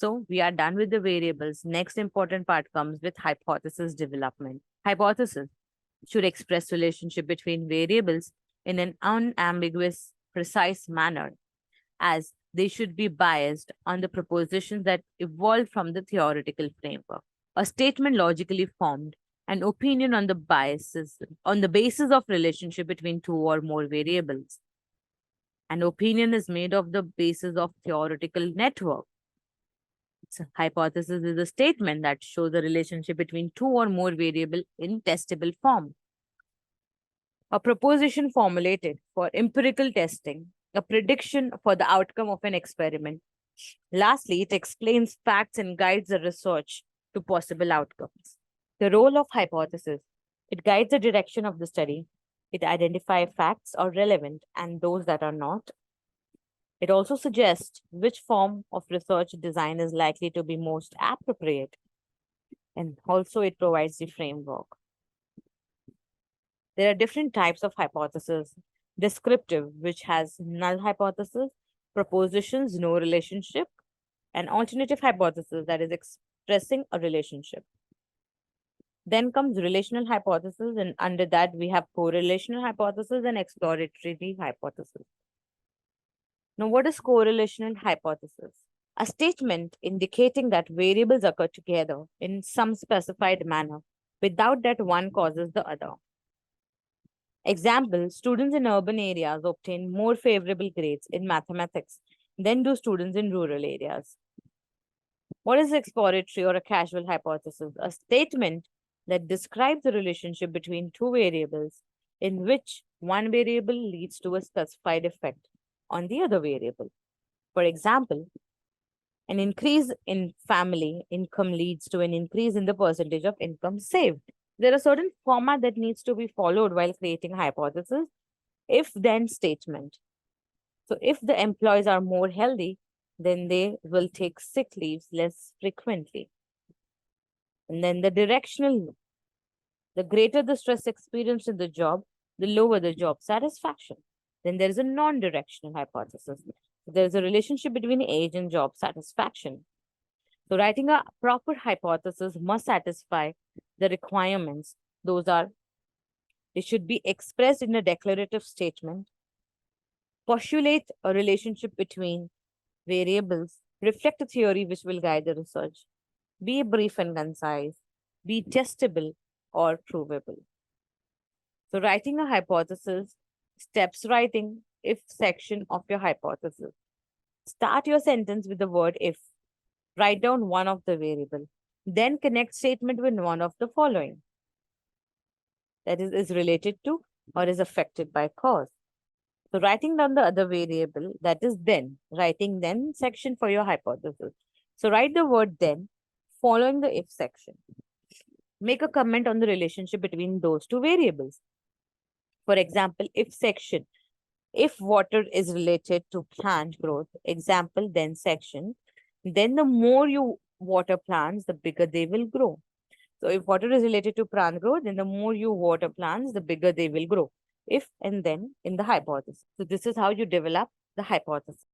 So we are done with the variables. Next important part comes with hypothesis development. Hypothesis should express relationship between variables in an unambiguous, precise manner, as they should be biased on the propositions that evolve from the theoretical framework. A statement logically formed, an opinion on the basis of relationship between two or more variables. An opinion is made of the basis of theoretical network. So hypothesis is a statement that shows the relationship between two or more variables in testable form. A proposition formulated for empirical testing, a prediction for the outcome of an experiment. Lastly, it explains facts and guides the research to possible outcomes. The role of hypothesis: it guides the direction of the study. It identifies facts are relevant and those that are not. It also suggests which form of research design is likely to be most appropriate. And also it provides the framework. There are different types of hypotheses. Descriptive, which has null hypothesis, propositions, no relationship, and alternative hypothesis, that is expressing a relationship. Then comes relational hypothesis, and under that we have correlational hypothesis and exploratory hypothesis. Now, what is correlational hypothesis? A statement indicating that variables occur together in some specified manner without that one causes the other. Example, students in urban areas obtain more favorable grades in mathematics than do students in rural areas. What is exploratory or a casual hypothesis? A statement that describes the relationship between two variables in which one variable leads to a specified effect on the other variable. For example, an increase in family income leads to an increase in the percentage of income saved. There are certain format that needs to be followed while creating a hypothesis. If-then statement. So if the employees are more healthy, then they will take sick leaves less frequently. And then the directional, the greater the stress experienced in the job, the lower the job satisfaction. Then there is a non-directional hypothesis. There is a relationship between age and job satisfaction. So writing a proper hypothesis must satisfy the requirements. Those are, it should be expressed in a declarative statement, postulate a relationship between variables, reflect a theory which will guide the research, be brief and concise, be testable or provable. So writing a hypothesis, steps writing if section of your hypothesis. Start your sentence with the word if. Write down one of the variable. Then connect statement with one of the following. That is related to or is affected by cause. So writing down the other variable, that is then. Writing then section for your hypothesis. So write the word then following the if section. Make a comment on the relationship between those two variables. For example, if section, if water is related to plant growth, example, then section, then the more you water plants, the bigger they will grow. So if water is related to plant growth, then the more you water plants, the bigger they will grow. If and then in the hypothesis. So this is how you develop the hypothesis.